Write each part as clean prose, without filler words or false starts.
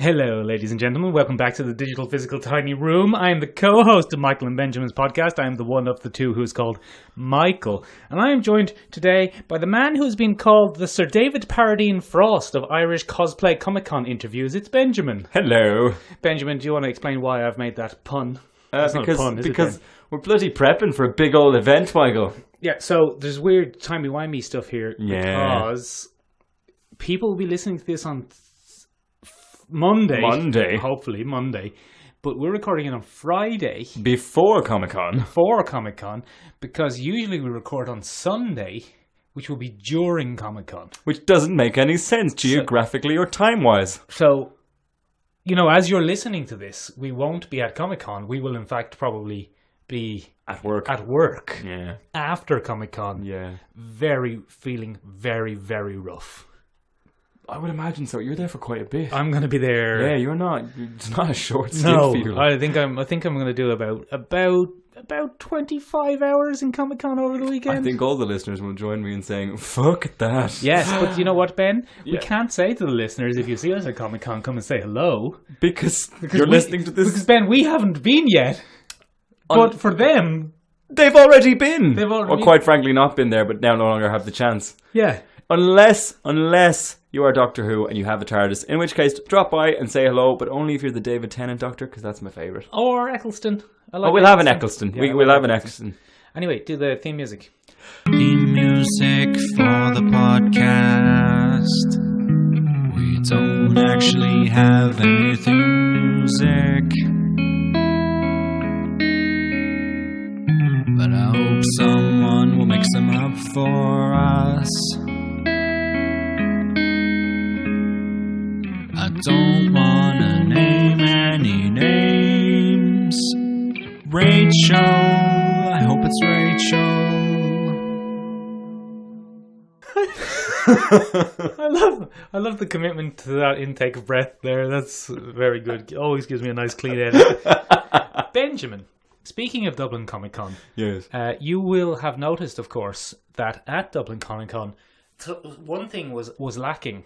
Hello, ladies and gentlemen. Welcome back to the Digital Physical Tiny Room. I am the co-host of Michael and Benjamin's podcast. I am the one of the two who is called Michael. And I am joined today by the man who has been called the Sir David Paradine Frost of Irish cosplay Comicon interviews. It's Benjamin. Hello. Benjamin, do you want to explain why I've made that pun? Because we're bloody prepping for a big old event, Michael. Yeah, so there's weird Timey Wimey stuff here. Yeah. Because people will be listening to this on Monday. Hopefully, Monday. But we're recording it on Friday. Before Comic-Con. Because usually we record on Sunday, which will be during Comic-Con. Which doesn't make any sense geographically or time-wise. So, you know, as you're listening to this, we won't be at Comic-Con. We will, in fact, probably be At work. Yeah. After Comic-Con. Yeah. Feeling very, very rough. I would imagine so. You're there for quite a bit. I'm going to be there. Yeah, you're not. It's not a short stint No, for you. I think I'm going to do about 25 hours in Comic-Con over the weekend. I think all the listeners will join me in saying, fuck that. Yes, but you know what, Ben? Yeah. We can't say to the listeners, if you see us at Comic-Con, come and say hello. Because you're listening to this. Because, Ben, we haven't been yet. But for them, They've already been. Or quite frankly not been there, but now no longer have the chance. Yeah. Unless you are Doctor Who and you have a TARDIS, in which case drop by and say hello, but only if you're the David Tennant Doctor, because that's my favourite. Or Eccleston. We'll have an Eccleston. Yeah, we'll have an Eccleston. Anyway, do the theme music. Theme music for the podcast. We don't actually have any theme music, but I hope someone will mix them up for us. I don't wanna name any names. Rachel, I hope it's Rachel. I love the commitment to that intake of breath there. That's very good. Always gives me a nice clean edit. Benjamin, speaking of Dublin Comic Con, yes, you will have noticed, of course, that at Dublin Comic Con, one thing was lacking.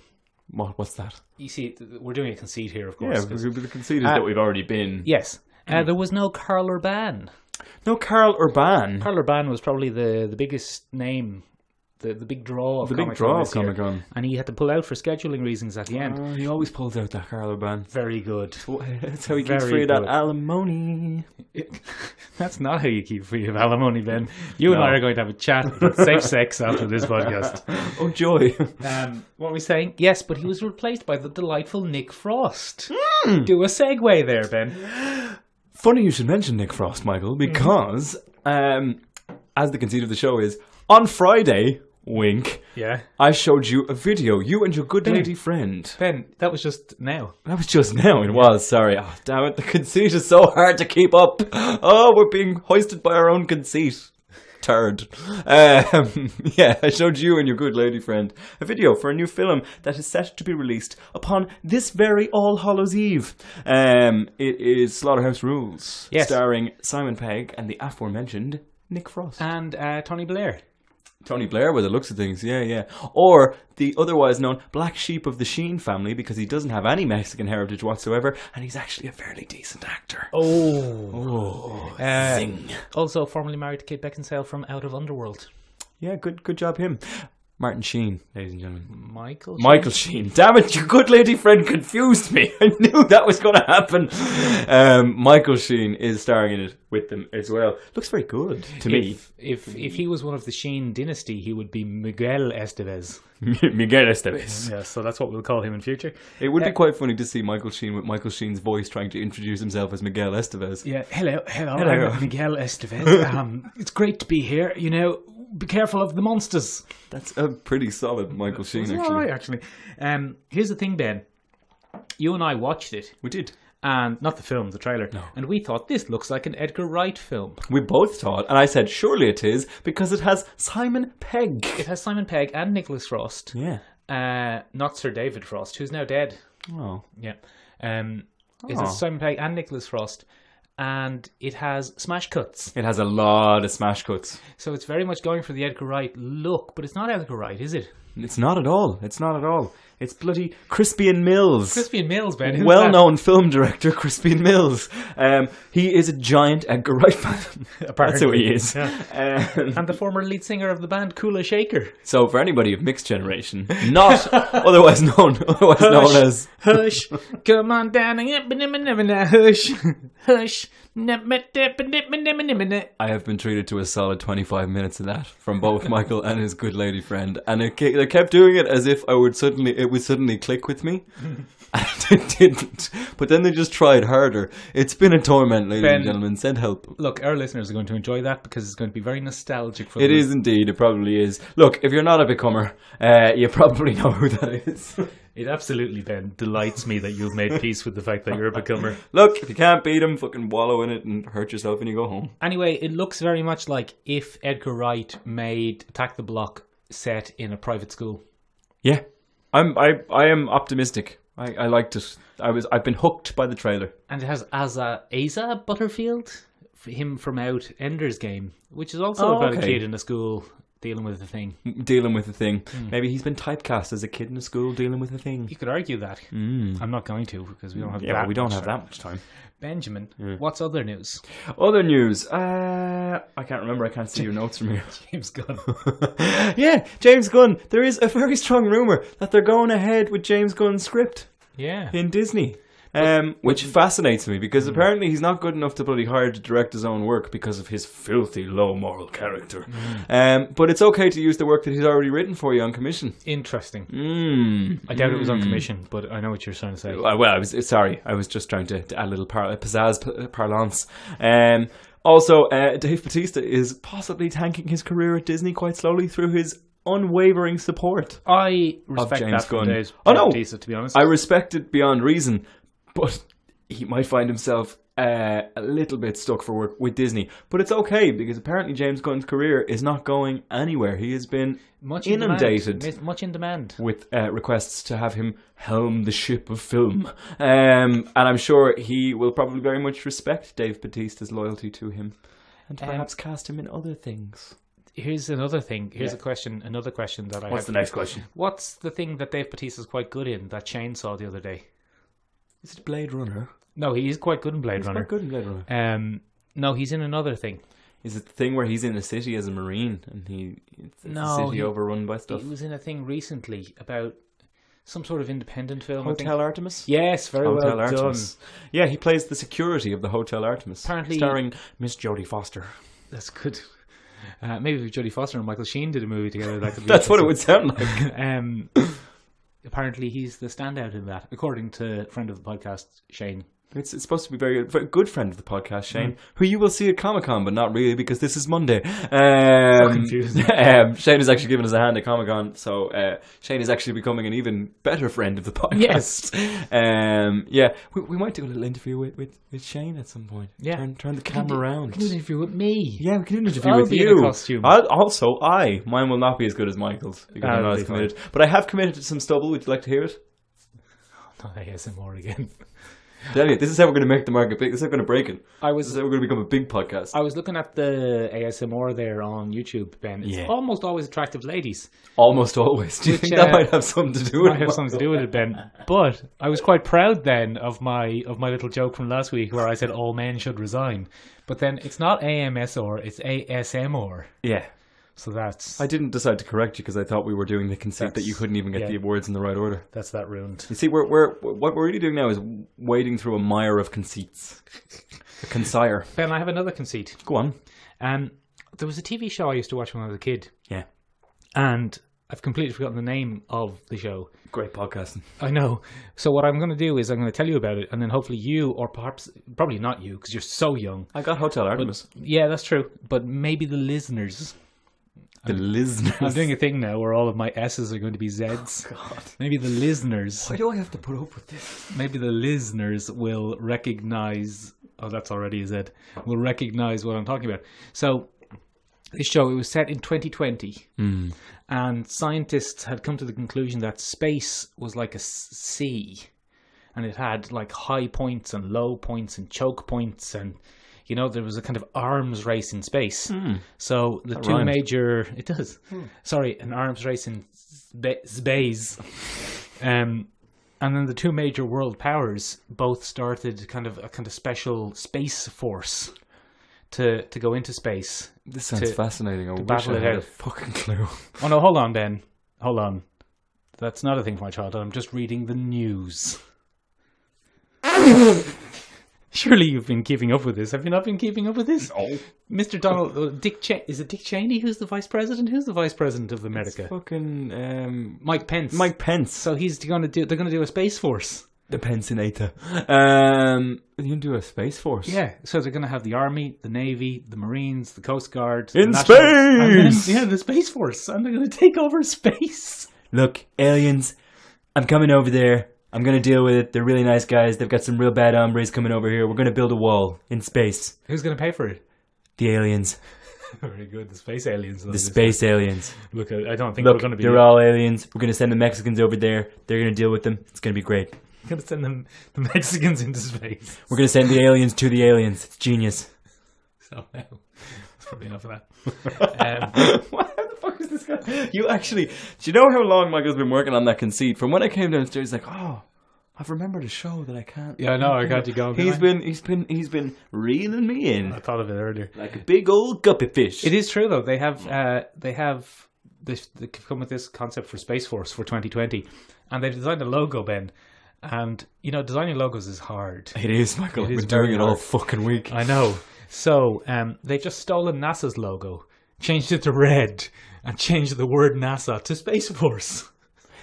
What's that? You see, we're doing a conceit here, of course. Yeah, the conceit is that we've already been. Yes. There was no Karl Urban. No Karl Urban. Karl Urban was probably the biggest name, the big draw of Comic-Con. And he had to pull out for scheduling reasons at the end. He always pulls out that Karl Urban. Very good. That's how he keeps free of that alimony. That's not how you keep free of alimony, Ben. You and I are going to have a chat about safe sex after this podcast. Oh, joy. What were we saying? Yes, but he was replaced by the delightful Nick Frost. Do a segue there, Ben. Funny you should mention Nick Frost, Michael, because as the conceit of the show is, on Friday, wink, yeah, I showed you a video, you and your good lady friend. Ben, that was just now. That was just now, it was, sorry. Oh, damn it, the conceit is so hard to keep up. Oh, we're being hoisted by our own conceit. Turd. Yeah, I showed you and your good lady friend a video for a new film that is set to be released upon this very All Hallows Eve. It is Slaughterhouse Rulez, yes, starring Simon Pegg and the aforementioned Nick Frost. And Tony Blair. Tony Blair, by the looks of things, yeah. Or the otherwise known black sheep of the Sheen family, because he doesn't have any Mexican heritage whatsoever, and he's actually a fairly decent actor. Zing. Also formerly married to Kate Beckinsale from Out of Underworld. Yeah, good job him. Martin Sheen, ladies and gentlemen. Michael Sheen. Damn it, your good lady friend confused me. I knew that was going to happen. Michael Sheen is starring in it with them as well. Looks very good to me. If he was one of the Sheen dynasty, he would be Miguel Estevez. Miguel Estevez. Yeah, so that's what we'll call him in future. It would be quite funny to see Michael Sheen with Michael Sheen's voice trying to introduce himself as Miguel Estevez. Yeah, hello. I'm Miguel Estevez. It's great to be here. You know, be careful of the monsters. That's a pretty solid Michael Sheen, actually. All right, actually. Here's the thing, Ben. You and I watched it. We did. And not the film, the trailer. No. And we thought this looks like an Edgar Wright film. We both thought, and I said, surely it is, because it has Simon Pegg. It has Simon Pegg and Nicholas Frost. Yeah. Not Sir David Frost, who's now dead. Oh. Yeah. It has Simon Pegg and Nicholas Frost. And it has smash cuts. It has a lot of smash cuts. So it's very much going for the Edgar Wright look, but it's not Edgar Wright, is it? It's not at all. It's It's bloody Crispian Mills. Crispian Mills, Ben. Who's Well-known film director Crispian Mills. He is a giant Edgar Wright fan. That's who he is. Yeah. And the former lead singer of the band Kula Shaker. So for anybody of mixed generation, not otherwise known as... Hush, come on down and hush, hush. I have been treated to a solid 25 minutes of that from both Michael and his good lady friend, and they kept doing it as if it would suddenly click with me, and it didn't. But then they just tried harder. It's been a torment, ladies and gentlemen. Send help. Look, our listeners are going to enjoy that because it's going to be very nostalgic for them. It is indeed. It probably is. Look, if you're not a becomer, you probably know who that is. It absolutely, Ben, delights me that you've made peace with the fact that you're a becomer. Look, if you can't beat him, fucking wallow in it and hurt yourself when you go home. Anyway, it looks very much like if Edgar Wright made Attack the Block set in a private school. Yeah, I am optimistic. I liked it. I've been hooked by the trailer. And it has Asa Butterfield, him from out Ender's Game, which is also about a kid in a school dealing with a thing. Maybe he's been typecast as a kid in a school dealing with a thing. You could argue that. I'm not going to because we don't have that much time. Benjamin, what's other news? Other news? I can't remember. I can't see your notes from here. James Gunn. Yeah, James Gunn. There is a very strong rumour that they're going ahead with James Gunn's script. Yeah. In Disney. Which fascinates me because apparently he's not good enough to bloody hire to direct his own work because of his filthy low moral character. But it's okay to use the work that he's already written for you on commission. Interesting. I doubt it was on commission, but I know what you're trying to say. Well, I was just trying to add a little parlance. Also, Dave Bautista is possibly tanking his career at Disney quite slowly through his unwavering support. I respect James that from Gunn. Dave Bautista, to be honest. I respect it beyond reason, but he might find himself a little bit stuck for work with Disney. But it's okay, because apparently James Gunn's career is not going anywhere. He has been inundated much in demand with requests to have him helm the ship of film. And I'm sure he will probably very much respect Dave Bautista's loyalty to him and perhaps cast him in other things. Here's another thing. Another question that I have. What's the next question? What's the thing that Dave Bautista's quite good in that Shane saw the other day? Is it Blade Runner? No, he is quite good in Blade Runner. Quite good in Blade Runner. No, he's in another thing. Is it the thing where he's in a city as a marine and it's a city overrun by stuff? He was in a thing recently about some sort of independent film. Hotel Artemis? Yes, very Hotel well Artemis. Done. Yeah, he plays the security of the Hotel Artemis. Apparently, starring Miss Jodie Foster. That's good. Maybe if Jodie Foster and Michael Sheen did a movie together, that could be That's what it would sound like. Apparently, he's the standout in that, according to friend of the podcast, Shane. It's supposed to be very good friend of the podcast, Shane, who you will see at Comic-Con, but not really because this is Monday. So confusing. Shane has actually given us a hand at Comic-Con, so Shane is actually becoming an even better friend of the podcast. Yes. We might do a little interview with Shane at some point. Yeah. Turn the camera around. We can do an interview with me. Yeah, we can do an interview I'll with be you. in a costume. Mine will not be as good as Michael's because I'm not as committed. But I have committed to some stubble. Would you like to hear it? Not ASMR again. Tell you, this is how we're going to make the market big. This is how we're going to break it. This is how we're going to become a big podcast. I was looking at the ASMR there on YouTube, Ben. It's almost always attractive ladies. Almost always. Do you think that might have something to do with it? Might have something to do with it, Ben. But I was quite proud then of my little joke from last week where I said all men should resign. But then it's not AMSR, it's ASMR. Yeah. So that's... I didn't decide to correct you because I thought we were doing the conceit that you couldn't even get the words in the right order. That's that ruined. You see, what we're really doing now is wading through a mire of conceits. A consire. Ben, I have another conceit. Go on. There was a TV show I used to watch when I was a kid. Yeah. And I've completely forgotten the name of the show. Great podcasting. I know. So what I'm going to do is I'm going to tell you about it, and then hopefully you, or perhaps, probably not you, because you're so young. I got Hotel Artemis. Yeah, that's true. But maybe the listeners... I'm doing a thing now where all of my S's are going to be Z's. Oh, God. Maybe the listeners... Why do I have to put up with this? Maybe the listeners will recognize... Oh, that's already a Z. Will recognize what I'm talking about. So, this show, it was set in 2020. And scientists had come to the conclusion that space was like a sea. And it had like high points and low points and choke points and... You know, there was a kind of arms race in space. So the two major... It does. Sorry, an arms race in space. And then the two major world powers both started kind of a kind of special space force to go into space. This sounds fascinating. I wish battle I it had a out. fucking clue. Oh no, hold on, Ben. Hold on. That's not a thing for my childhood. I'm just reading the news. Surely you've been keeping up with this. Have you not been keeping up with this? No. Mr. Donald, is it Dick Cheney who's the vice president? Who's the vice president of America? It's fucking Mike Pence. Mike Pence. So they're going to do a space force. The Pensionator. You can do a space force. Yeah, so they're going to have the army, the navy, the marines, the coast guard. In the space! and then, the space force. And they're going to take over space. Look, aliens, I'm coming over there. I'm going to deal with it. They're really nice guys. They've got some real bad hombres coming over here. We're going to build a wall in space. Who's going to pay for it? The aliens. Very good. The space aliens. The space aliens. Look, I don't think Look, we're going to be... they're all aliens. We're going to send the Mexicans over there. They're going to deal with them. It's going to be great. We're going to send the Mexicans into space. We're going to send the aliens to the aliens. It's genius. So, no. That's probably enough of that. What the fuck is this guy? You actually... Do you know how long Michael's been working on that conceit? From when I came downstairs, he's like, oh... I've remembered a show that I can't. Yeah, I know. I got you going. He's been reeling me in. I thought of it earlier. Like a big old guppy fish. It is true though. They come with this concept for Space Force for 2020, and they've designed a logo, Ben. And designing logos is hard. It is, Michael. It is We're doing it all hard. fucking week. I know. So they've just stolen NASA's logo, changed it to red, and changed the word NASA to Space Force.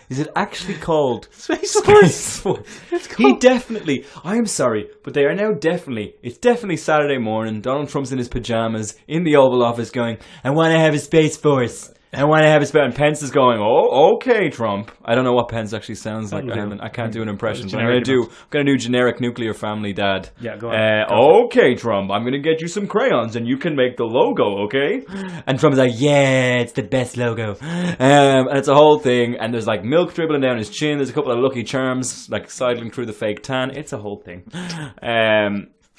Is it actually called Space Force? It's called... He definitely... I'm sorry, but they are now definitely... It's definitely Saturday morning. Donald Trump's in his pajamas in the Oval Office going, I want to have a Space Force. I want to have a Space... And Pence is going, oh, okay, Trump. I don't know what Pence actually sounds like. I can't do an impression. But I'm going to do generic nuclear family dad. Yeah, go on. Okay, Trump, I'm going to get you some crayons and you can make the logo, okay? And Trump's like, yeah, it's the best logo. And it's a whole thing. And there's like milk dribbling down his chin. There's a couple of Lucky Charms like sidling through the fake tan. It's a whole thing.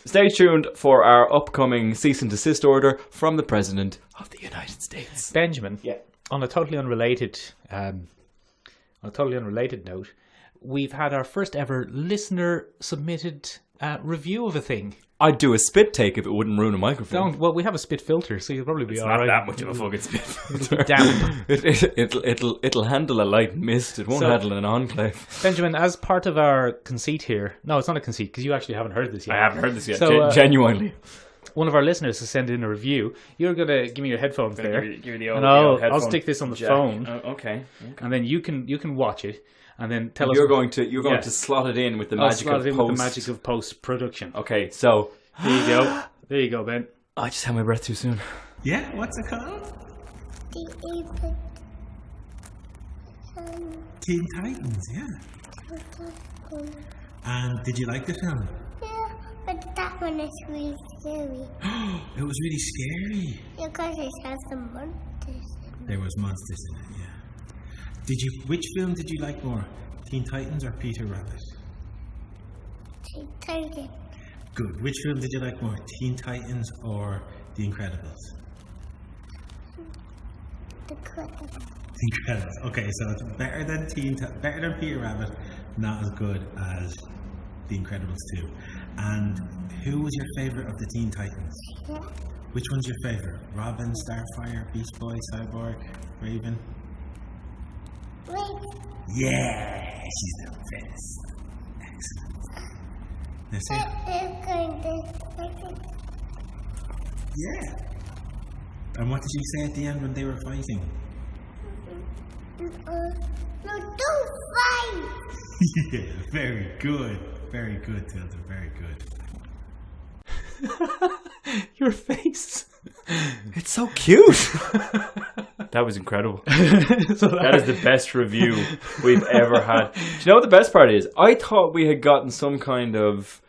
Stay tuned for our upcoming cease and desist order from the President of the United States. Benjamin. Yeah. On a totally unrelated note, we've had our first ever listener submitted review of a thing. I'd do a spit take if it wouldn't ruin a microphone. Well, we have a spit filter, so you'll probably be all Not right. that much of a fucking spit filter. Damp. It'll handle a light mist. It won't handle an enclave. Benjamin, as part of our conceit here, no, it's not a conceit because you actually haven't heard this yet. I haven't heard this yet. So, genuinely. One of our listeners has sent in a review. You're gonna give me your headphones there, Give me the and I'll stick this on the phone, okay. and then you can watch it, and then tell us. You're going to slot it in with the magic of post. With the magic of post production. Okay, so there you go. There you go, Ben. I just had my breath too soon. Yeah, what's it called? Teen Titans, yeah. And did you like the film? Yeah, but that one is really scary. It was really scary. Yeah, because it has some monsters. There was monsters in it, yeah. Which film did you like more? Teen Titans or Peter Rabbit? Teen Titans. Good. Which film did you like more? Teen Titans or The Incredibles? The Incredibles. Incredibles. Okay, so it's better than better than Peter Rabbit, not as good as The Incredibles 2. And who was your favourite of the Teen Titans? Yeah. Which one's your favourite? Robin, Starfire, Beast Boy, Cyborg, Raven? Wait. Yeah, she's the best. Excellent. That's it. It's going to... Yeah. And what did you say at the end when they were fighting? No, don't fight! Yeah, very good. Very good, Tilda. Very good. Your face. It's so cute. That was incredible. That is the best review we've ever had. Do you know what the best part is? I thought we had gotten some kind of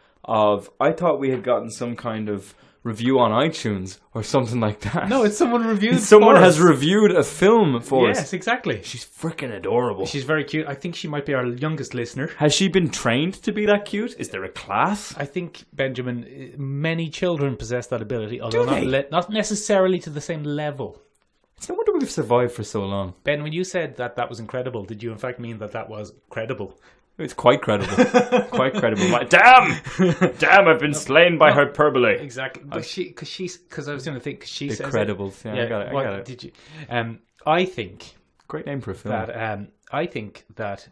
review on iTunes or something like that. No, it's someone reviewed. Someone for has us. reviewed a film for us. Yes, exactly. She's freaking adorable. She's very cute. I think she might be our youngest listener. Has she been trained to be that cute? Is there a class? I think, Benjamin, many children possess that ability, although not necessarily to the same level. It's no wonder we've survived for so long. Ben, when you said that was incredible, did you in fact mean that was credible? It's quite credible. Quite credible. Damn! I've been slain by hyperbole. Exactly. Because I was going to think, because she The says Credibles. Yeah, I got it. Did you? I think Great name for a film. that I think that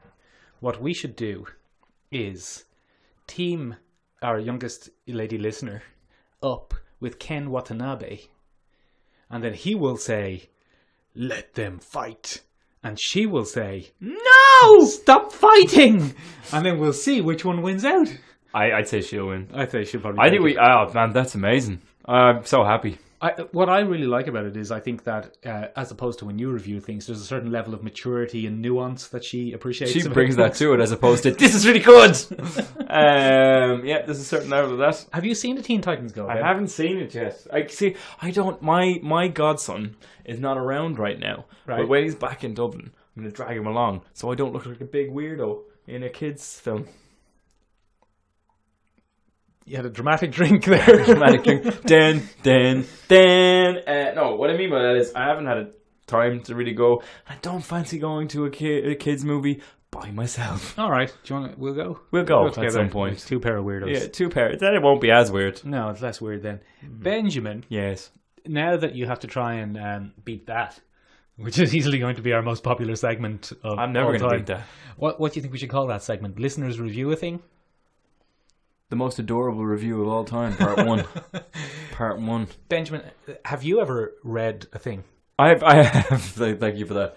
what we should do is team our youngest lady listener up with Ken Watanabe, and then he will say, "Let them fight," and she will say, "No, stop fighting," and then we'll see which one wins out. I'd say she'll win. I think she'll probably. I think we. Oh man, that's amazing. I'm so happy. What I really like about it is I think that as opposed to when you review things, there's a certain level of maturity and nuance that she appreciates. She brings that to it as opposed to this is really good. Yeah, there's a certain level of that. Have you seen the Teen Titans go? I haven't seen it yet. I don't. My godson is not around right now. Right. But when he's back in Dublin, I'm going to drag him along so I don't look like a big weirdo in a kids' film. You had a dramatic drink there. Dramatic drink. No, what I mean by that is I haven't had a time to really go. I don't fancy going to a kids movie by myself. All right. Do you want to? We'll go. We'll go together. at some point. Two pair of weirdos. Yeah, 2 pairs. Then it won't be as weird. No, it's less weird then. Benjamin, Yes. now that you have to try and beat that, which is easily going to be our most popular segment of I'm never all going to time. beat that. What do you think we should call that segment? Listeners review a thing? The most adorable review of all time, part 1. Part 1. Benjamin, have you ever read a thing? I have. Thank you for that.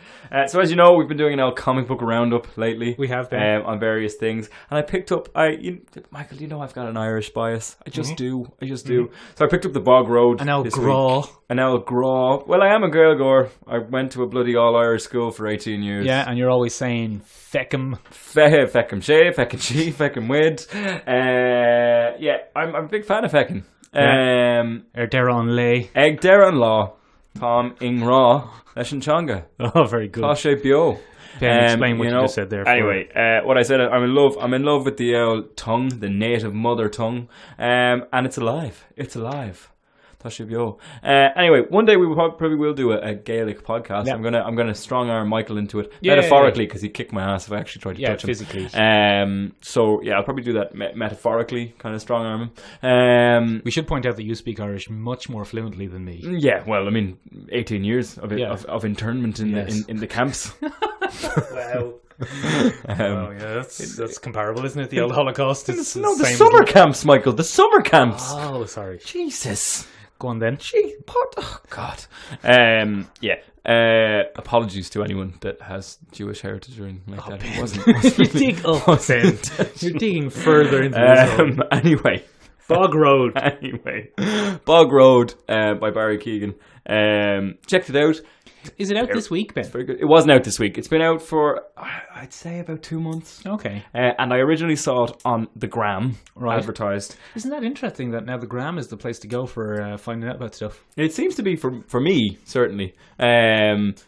So as you know, we've been doing an old comic book roundup lately. We have been. On various things, and I picked up. Michael, you know I've got an Irish bias. I just do. So I picked up the Bog Road. An El this Graw. week. An El Graw. Well, I am a Gaeilgeoir. I went to a bloody all Irish school for 18 years. Yeah, and you're always saying feckum. Feckum she, feckum she, feckum wid. Yeah, I'm a big fan of feckin. Or Deron Lay. Eg Deran Law. Tom Ingra Leshinchanga. Oh, very good. Tasha Bio. Explain what you just said there. Anyway, what I said, I'm in love. I'm in love with the tongue, the native mother tongue, and it's alive. It's alive. Tasha Bio. Anyway, one day we probably will do a Gaelic podcast. Yeah. I'm gonna strong arm Michael into it metaphorically because he kicked my ass if I actually tried to touch him physically. So yeah, I'll probably do that metaphorically, kind of strong arm him. We should point out that you speak Irish much more fluently than me. Yeah, well, I mean, 18 years of internment in the camps. Wow. That's comparable, isn't it? The old Holocaust. The summer camps, Michael. The summer camps. Oh, sorry. Jesus. Go on then. Oh God. Apologies to anyone that has Jewish heritage or anything like that. It wasn't. You're digging further into this. Anyway. Bog Road. Bog Road by Barry Keoghan. Checked it out. Is it out this week, Ben? It's very good. It wasn't out this week. It's been out for, I'd say, about 2 months. Okay. And I originally saw it on the Gram, advertised. Isn't that interesting that now the Gram is the place to go for finding out about stuff? It seems to be for me, certainly.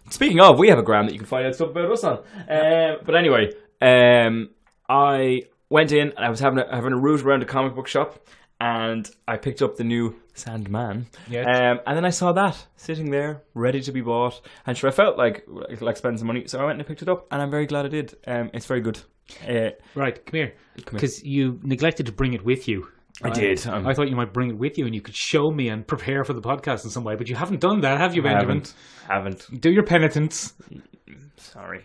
Speaking of, we have a Gram that you can find out stuff about us on. But anyway, I went in and I was having a route around a comic book shop, and I picked up the new Sandman. Yes. And then I saw that sitting there, ready to be bought. And sure, I felt like spending some money, so I went and I picked it up, and I'm very glad I did. It's very good. Right, come here. Because you neglected to bring it with you. I did. I thought you might bring it with you and you could show me and prepare for the podcast in some way, but you haven't done that, have you, Benjamin? Haven't. Do your penitence. Sorry.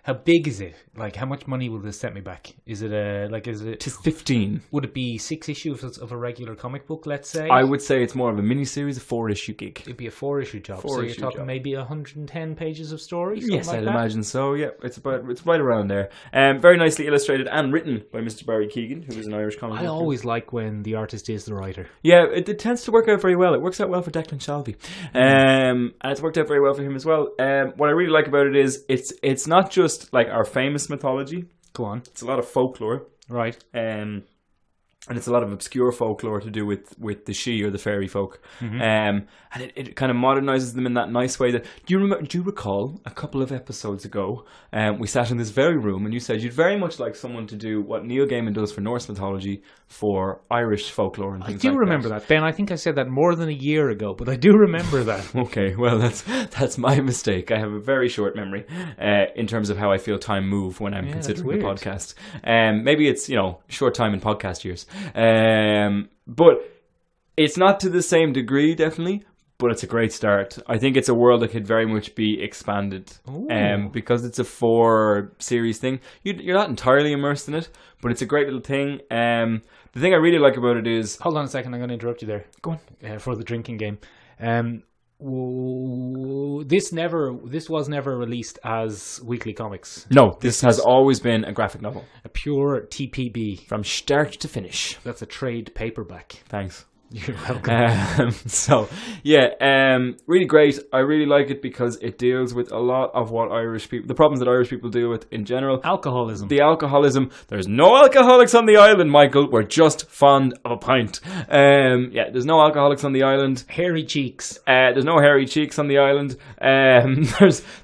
How big is it? Like, how much money will this set me back? Is it to 15? Would it be 6 issues of a regular comic book, let's say? I would say it's more of a mini-series, a 4-issue gig. It'd be a 4-issue job. So you're talking maybe 110 pages of story? Yes, like I'd that? imagine so. Yeah, it's right around there. Very nicely illustrated and written by Mr. Barry Keoghan, who is an Irish comic book. I always like when the artist is the writer. Yeah, it tends to work out very well. It works out well for Declan Shalvey. And it's worked out very well for him as well. What I really like about it is it's not just like our famous mythology. Go on. It's a lot of folklore. Right. And it's a lot of obscure folklore to do with the Sidhe or the fairy folk. And it kind of modernizes them in that nice way. That do you recall a couple of episodes ago, we sat in this very room and you said you'd very much like someone to do what Neil Gaiman does for Norse mythology for Irish folklore and things like that. I do remember that, Ben. I think I said that more than a year ago, but I do remember that. Okay, well, that's my mistake. I have a very short memory in terms of how I feel time move when I'm considering the podcast. Maybe it's, short time in podcast years. But it's not to the same degree, definitely, but it's a great start. I think it's a world that could very much be expanded because it's a 4-series thing. You're not entirely immersed in it, but it's a great little thing. The thing I really like about it is... Hold on a second, I'm going to interrupt you there. Go on. For the drinking game. This was never released as weekly comics. No, this has always been a graphic novel. A pure TPB. From start to finish. That's a trade paperback. Thanks. You're welcome. Really great. I really like it because it deals with a lot of what the problems that Irish people deal with in general. Alcoholism. The alcoholism. There's no alcoholics on the island, Michael. We're just fond of a pint. There's no alcoholics on the island. Hairy cheeks. There's no hairy cheeks on the island.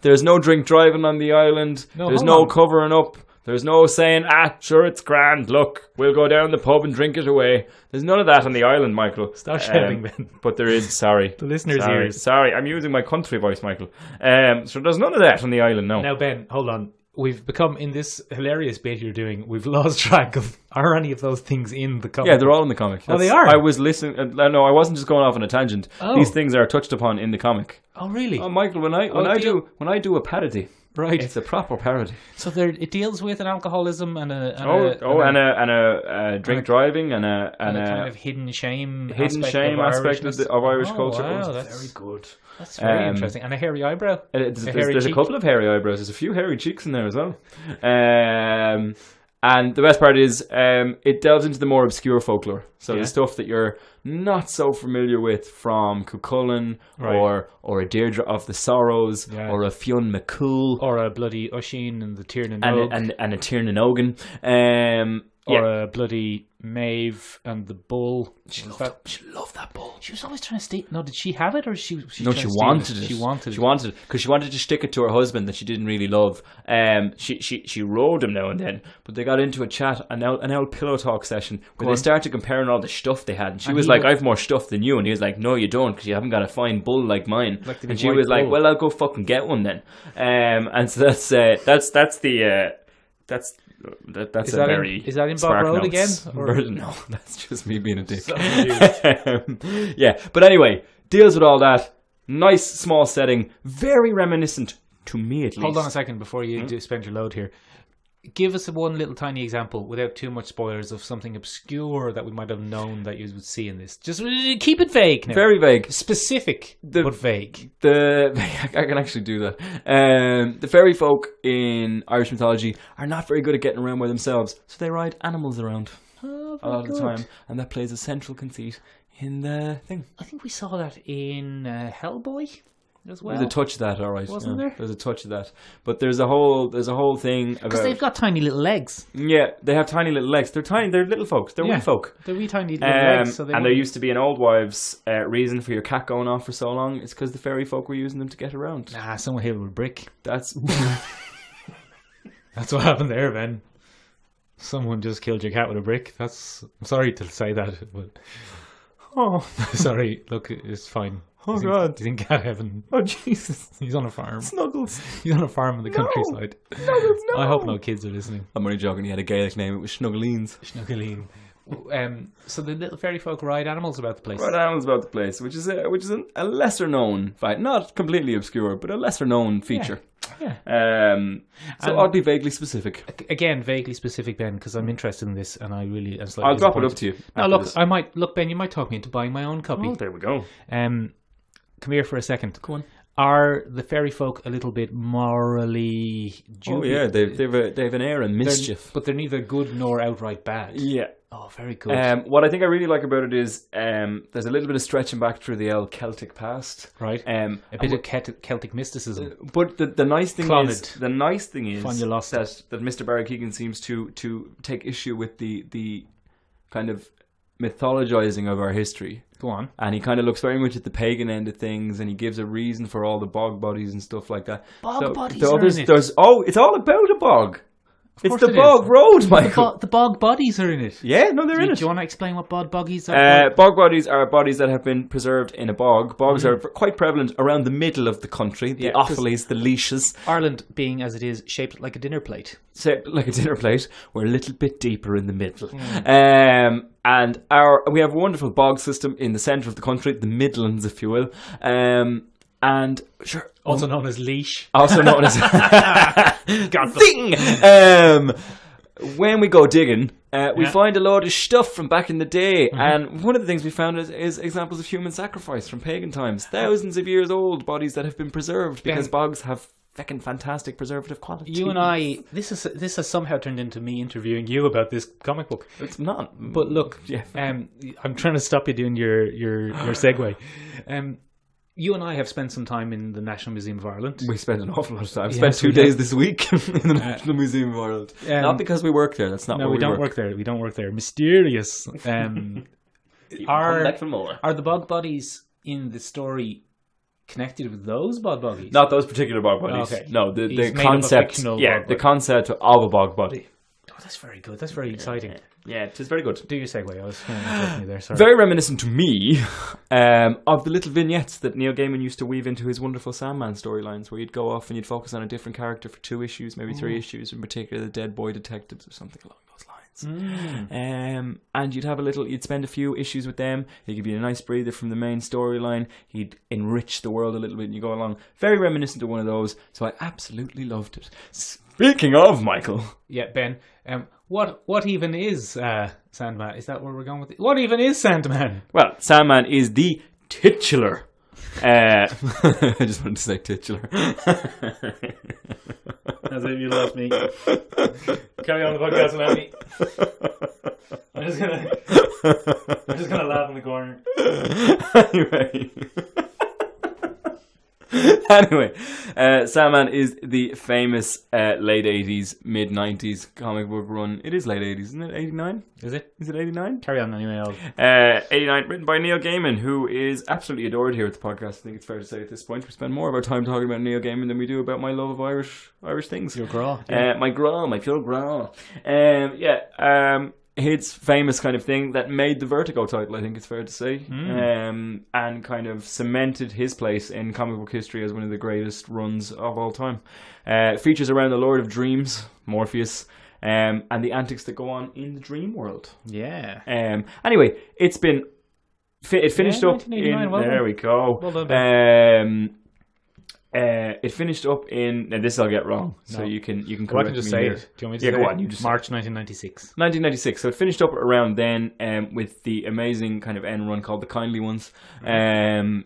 There's no drink driving on the island. There's no covering up. There's no saying, sure, it's grand. Look, we'll go down the pub and drink it away. There's none of that on the island, Michael. Stop shouting, Ben. But there is, sorry. The listeners' ears. Sorry, I'm using my country voice, Michael. So there's none of that on the island, no. Now, Ben, hold on. We've become, in this hilarious bit you're doing, we've lost track of, are any of those things in the comic? Yeah, they're all in the comic. They are? I was listening, no, I wasn't just going off on a tangent. Oh. These things are touched upon in the comic. Oh, really? Oh, Michael, when I do a parody, right, it's a proper parody. So it deals with an alcoholism and a drink driving and a kind of hidden shame aspect of Irish culture. Wow, that's very good. That's very interesting. And a hairy eyebrow. There's a couple of hairy eyebrows. There's a few hairy cheeks in there as well. And the best part is it delves into the more obscure folklore. So the stuff that you're not so familiar with from Cuchulainn or a Deirdre of the Sorrows or a Fionn McCool. Or a bloody Oisin and the Tiernan and a Tiernan Ogan. Or a bloody Maeve and the bull. She loved that bull. She was always trying to steal. No, did she have it or she wanted it? She wanted it because she wanted to stick it to her husband that she didn't really love. She rode him now and then, but they got into a chat, an old pillow talk session where they started comparing all the stuff they had. And she was like, "I've more stuff than you," and he was like, "No, you don't, because you haven't got a fine bull like mine." And she was like, "Well, I'll go fucking get one then." And so that's Is that in Bob Road again? No, that's just me being a dick. But anyway, deals with all that. Nice small setting, very reminiscent to me at least. Hold on a second before you spend your load here. Give us one little tiny example, without too much spoilers, of something obscure that we might have known that you would see in this. Just keep it vague now. Very vague. Specific, but vague. I can actually do that. The fairy folk in Irish mythology are not very good at getting around by themselves, so they ride animals around a lot of the time, and that plays a central conceit in the thing. I think we saw that in Hellboy as well. There's a touch of that, all right. Wasn't there? There's a touch of that, but there's a whole thing about, because they've got tiny little legs. Yeah, they have tiny little legs. They're tiny. They're little folks. They're wee folk. They're wee tiny little legs. So there used to be an old wives' reason for your cat going off for so long. It's because the fairy folk were using them to get around. Nah, someone hit it with a brick. That's what happened there, Ben. Someone just killed your cat with a brick. I'm sorry to say that, but sorry. Look, it's fine. Oh God! He's in cat heaven. Oh Jesus! He's on a farm. Snuggles. He's on a farm in the countryside. Snuggles, no! I hope no kids are listening. I'm only joking. He had a Gaelic name. It was Snugglins. Snugglin. So the little fairy folk ride animals about the place. Which is a lesser known fact, not completely obscure, but a lesser known feature. Yeah. So I'll be vaguely specific. Again, vaguely specific, Ben, because I'm interested in this, and I really. I'll drop it up to you. Now, look, Ben. You might talk me into buying my own copy. Oh, there we go. Come here for a second. Go on. Are the fairy folk a little bit morally dubious? Oh yeah, they've an air of mischief, but they're neither good nor outright bad. Yeah. Oh, very good. What I think I really like about it is there's a little bit of stretching back through the old Celtic past, right? A bit of Celtic mysticism. But the nice thing is that Mr. Barry Keoghan seems to take issue with the kind of mythologizing of our history. Go on. And he kind of looks very much at the pagan end of things, and he gives a reason for all the bog bodies and stuff like that. Bog bodies so are in it. it's all about a bog. It's course the it bog is. road, Michael. The bog bodies are in it. Yeah, no, they're in Do it. you want to explain what bog bodies are? Bog bodies are bodies that have been preserved in a bog. Bogs are quite prevalent around the middle of the country. The Yeah, 'cause- offalies, the leashes. Ireland being as it is, shaped like a dinner plate. So, like a dinner plate, we're a little bit deeper in the middle. Mm. And we have a wonderful bog system in the centre of the country, the Midlands, if you will. And sure, Also known as leash. also known as God, Thing. When we go digging, we Yeah. find a load of stuff from back in the day, and one of the things we found is examples of human sacrifice from pagan times, thousands of years old bodies that have been preserved because bogs have feckin' fantastic preservative quality. You and I, this has somehow turned into me interviewing you about this comic book. It's not. But look, Yeah. I'm trying to stop you doing your segue. You and I have spent some time in the National Museum of Ireland. We spent an awful lot of time. Yes, Spent 2 we days have. this week in the National Museum of Ireland. Not because we work there. That's not No, where we don't work. work there. We don't work there. Mysterious. Come Are back for more. the bog bodies in the story connected with those bog bodies? Not those particular bog bodies. Okay. No, the He's made up a concept. fictional Yeah, bog the body. concept of a bog body. Oh, that's very good. That's very exciting. Yeah, it is very good. Do your segue. I was interrupting you there. Sorry. Very reminiscent to me of the little vignettes that Neil Gaiman used to weave into his wonderful Sandman storylines, where you'd go off and you'd focus on a different character for 2 issues, maybe 3 issues, in particular the Dead Boy Detectives or something along those lines. And you'd spend a few issues with them. He'd give you a nice breather from the main storyline. He'd enrich the world a little bit, and you go along. Very reminiscent of one of those. So I absolutely loved it. Speaking of Michael, Yeah, Ben. What even is Sandman? Is that where we're going with it? What even is Sandman? well, Sandman is the titular. I just wanted to say titular. As if you lost me. Carry on the podcast without me. I'm just gonna laugh in the corner. Anyway, Sandman is the famous late 80s, mid 90s comic book run. It is late 80s, isn't it? 89? Is it? Is it 89? Carry on anyway. I'll... 89, written by Neil Gaiman, who is absolutely adored here at the podcast. I think it's fair to say at this point we spend more of our time talking about Neil Gaiman than we do about my love of Irish things. Your gra. My pure gra. His famous kind of thing that made the Vertigo title, I think it's fair to say, and kind of cemented his place in comic book history as one of the greatest runs of all time. Features around the Lord of Dreams, Morpheus, and the antics that go on in the dream world. Yeah. Anyway, it finished up in 1989, well there done. we go. Well done, It finished up in now this I'll get wrong, so No. you can Well, I correct can just me say here. it. Do you want me to Yeah, say go it? on, you just March 1996. 1996. So it finished up around then with the amazing kind of end run called The Kindly Ones. And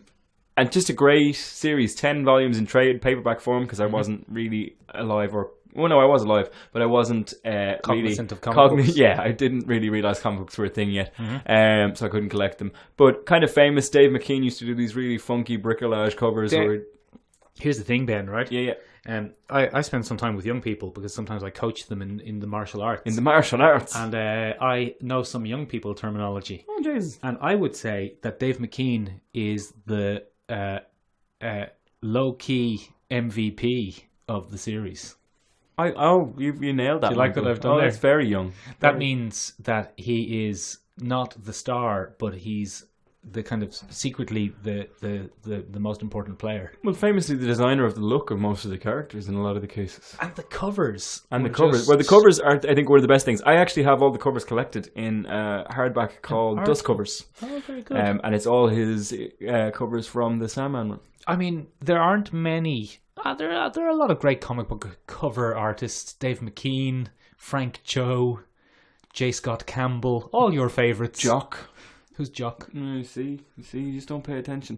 just a great series, 10 volumes in trade paperback form because I wasn't really alive or... Well, no, I was alive, but I wasn't Cognizant really... of comic books. Yeah, I didn't really realise comic books were a thing yet, so I couldn't collect them. But kind of famous, Dave McKean used to do these really funky bricolage covers where... Here's the thing, Ben, right? Yeah. I spend some time with young people because sometimes I coach them in the martial arts. In the martial arts. And I know some young people terminology. Oh, Jesus. And I would say that Dave McKean is the low-key MVP of the series. You nailed that. Do you like what I've done there? That's very young. That means that he is not the star, but he's the kind of secretly the most important player. Well, famously the designer of the look of most of the characters in a lot of the cases. And the covers. And the were covers. just- Well, the covers are, I think, one of the best things. I actually have all the covers collected in a hardback called Dust Covers. Oh, very good. And it's all his covers from the Sandman one. I mean, there aren't many. There are a lot of great comic book cover artists. Dave McKean, Frank Cho, J. Scott Campbell, all your favourites. Jock. Who's Jock? You see, you just don't pay attention.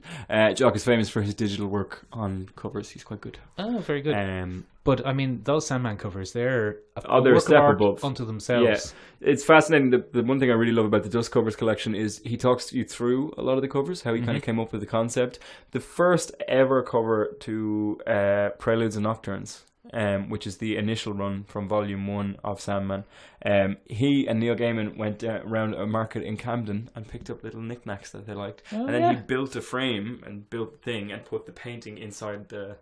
Jock is famous for his digital work on covers. He's quite good. Oh, very good. But I mean, those Sandman covers, they're they're a work of step art above. unto themselves. Yeah, it's fascinating. The one thing I really love about the Dust Covers collection is he talks you through a lot of the covers, how he kind of came up with the concept. The first ever cover to Preludes and Nocturnes which is the initial run from Volume 1 of Sandman. He and Neil Gaiman went around a market in Camden and picked up little knickknacks that they liked. And then he built a frame and built the thing and put the painting inside the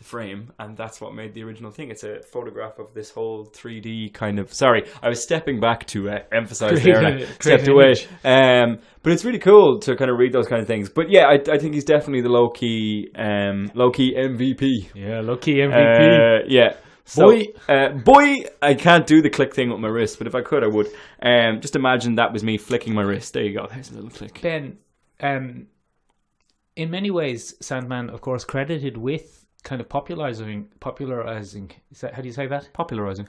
frame, and that's what made the original thing. It's a photograph of this whole 3D kind of... Sorry, I was stepping back to emphasize there, and I stepped away. But it's really cool to kind of read those kind of things. But yeah, I think he's definitely the low-key MVP. Yeah, low-key MVP. Yeah. So, boy, I can't do the click thing with my wrist, but if I could, I would. Just imagine that was me flicking my wrist. There you go. There's a little click. Ben, in many ways, Sandman, of course, credited with kind of popularizing. Is that, how do you say that? Popularizing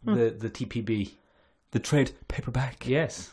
the TPB, the trade paperback. Yes.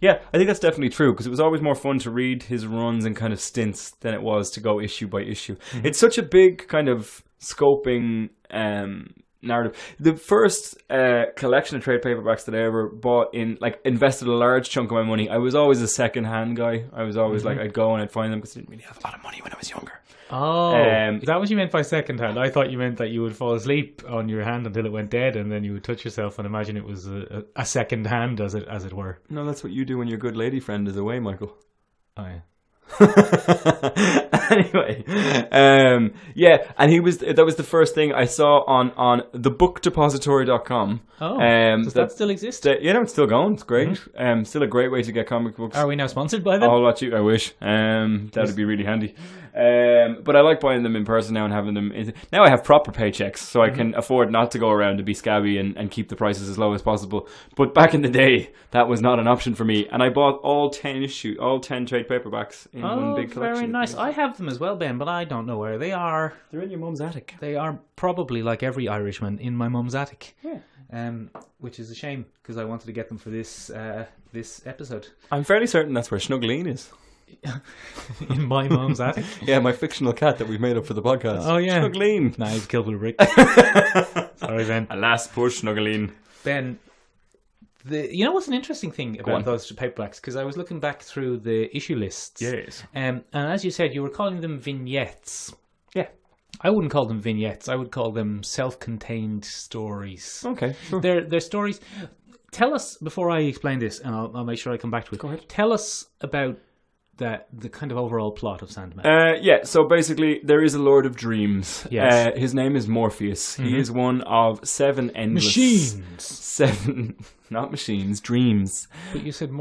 Yeah, I think that's definitely true, because it was always more fun to read his runs and kind of stints than it was to go issue by issue. It's such a big kind of scoping narrative. The first collection of trade paperbacks that I ever bought invested a large chunk of my money. I was always a second-hand guy. I was always I'd go and I'd find them because I didn't really have a lot of money when I was younger. Oh, is that what you meant by second hand? I thought you meant that you would fall asleep on your hand until it went dead, and then you would touch yourself and imagine it was a second hand, as it were. No, that's what you do when your good lady friend is away, Michael. Oh yeah. Anyway, and that was the first thing I saw on thebookdepository.com. Oh, does that still exist? It's still going. It's great. Still a great way to get comic books. Are we now sponsored by them? Oh, I wish. That would be really handy. But I like buying them in person now and having them. Now I have proper paychecks, so I can afford not to go around and be scabby and keep the prices as low as possible. But back in the day, that was not an option for me, and I bought all 10 trade paperbacks in one big collection. Very nice. I have them as well, Ben, but I don't know where they are. They're in your mum's attic. They are probably, like every Irishman, in my mum's attic. Yeah. Which is a shame, because I wanted to get them for this episode. I'm fairly certain that's where Snugglin is. In my mum's attic? Yeah, my fictional cat that we've made up for the podcast. Oh, yeah. Snugglin. Nah, he's killed with a brick. Sorry, Ben. Alas, poor Snugglin. Ben, you know what's an interesting thing about those paperbacks? Because I was looking back through the issue lists. Yes. And as you said, you were calling them vignettes. Yeah. I wouldn't call them vignettes. I would call them self-contained stories. Okay, sure. They're stories. Tell us, before I explain this, and I'll make sure I come back to it. Go ahead. Tell us about the kind of overall plot of Sandman. So basically there is a Lord of Dreams. Yes. His name is Morpheus. He is one of 7 endless... Machines! 7... Not machines, dreams. But you said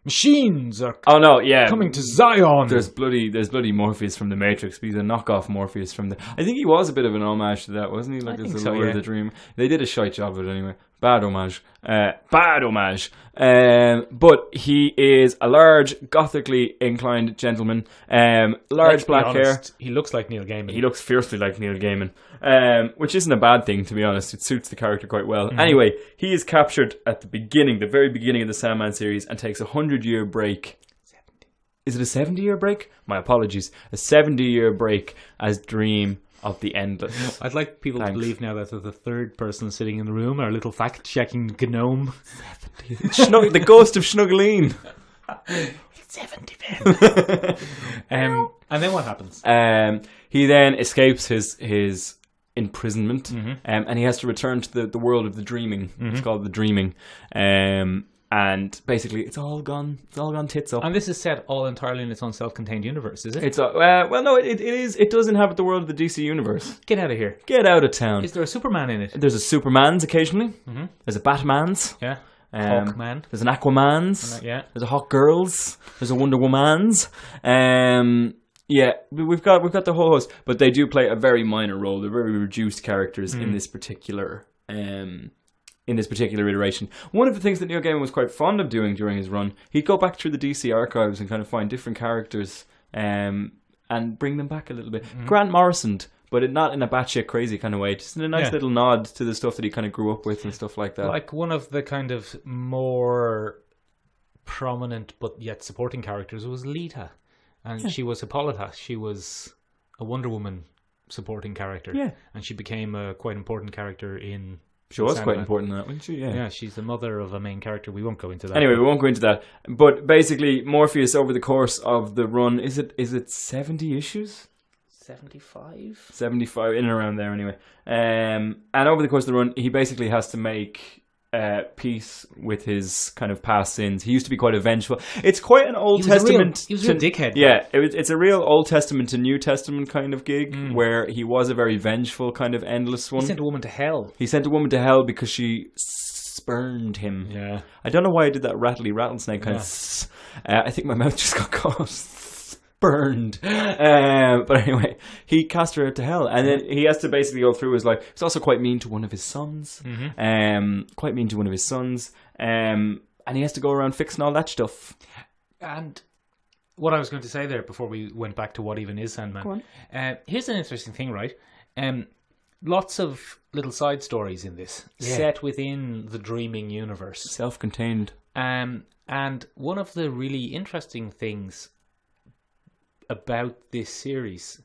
machines are coming to Zion. There's bloody Morpheus from the Matrix, but he's a knockoff Morpheus from the... I think he was a bit of an homage to that, wasn't he? Like, there's the Lord of the Dream. They did a shite job of it anyway. Bad homage. But he is a large, gothically inclined gentleman. Large black hair. He looks like Neil Gaiman. He looks fiercely like Neil Gaiman. Which isn't a bad thing, to be honest. It suits the character quite well. Anyway, he is captured at the very beginning of the Sandman series, and takes a 100-year break. 70. Is it a 70-year break? My apologies. A 70-year break as Dream of the Endless. I'd like people to believe now that they're the third person sitting in the room, our little fact-checking gnome. 70. The ghost of Snugglin. 70, Ben. And then what happens? He then escapes his imprisonment, and he has to return to the world of the dreaming. It's called the dreaming. And basically, it's all gone tits up. And this is set all entirely in its own self-contained universe, is it? It's no, it is. It does inhabit the world of the DC universe. Get out of here. Get out of town. Is there a Superman in it? There's a Superman's occasionally. There's a Batman's. Yeah. Hawkman. There's an Aquaman's. Yeah. There's a Hawk Girl's. There's a Wonder Woman's. Yeah, we've got the whole host, but they do play a very minor role. They're very reduced characters in this particular iteration. One of the things that Neil Gaiman was quite fond of doing during his run, he'd go back through the DC archives and kind of find different characters and bring them back a little bit. Grant Morrison, but not in a batshit crazy kind of way, just in a nice little nod to the stuff that he kind of grew up with and stuff like that. Like one of the kind of more prominent but yet supporting characters was Lita. And she was Hippolyta. She was a Wonder Woman supporting character. Yeah. And she became a quite important character in... She was quite important in that, wasn't she? Yeah. Yeah, she's the mother of a main character. We won't go into that. Anyway, we won't go into that. But basically, Morpheus, over the course of the run, is it 70 issues? 75? 75, in and around there anyway. And over the course of the run, he basically has to make peace with his kind of past sins. He used to be quite a vengeful. It's quite an Old Testament. He was a real dickhead. Yeah, it's a real Old Testament to New Testament kind of gig where he was a very vengeful, kind of endless one. He sent a woman to hell. He sent a woman to hell because she spurned him. Yeah. I don't know why I did that rattly rattlesnake kind of. I think my mouth just got caught. Burned. But anyway, he cast her to hell, and then he has to basically go through his life. He's also quite mean to one of his sons. Quite mean to one of his sons. And he has to go around fixing all that stuff. And what I was going to say there before we went back to what even is Sandman. Go on. Here's an interesting thing, right? Lots of little side stories in this, set within the dreaming universe. Self-contained. And one of the really interesting things about this series,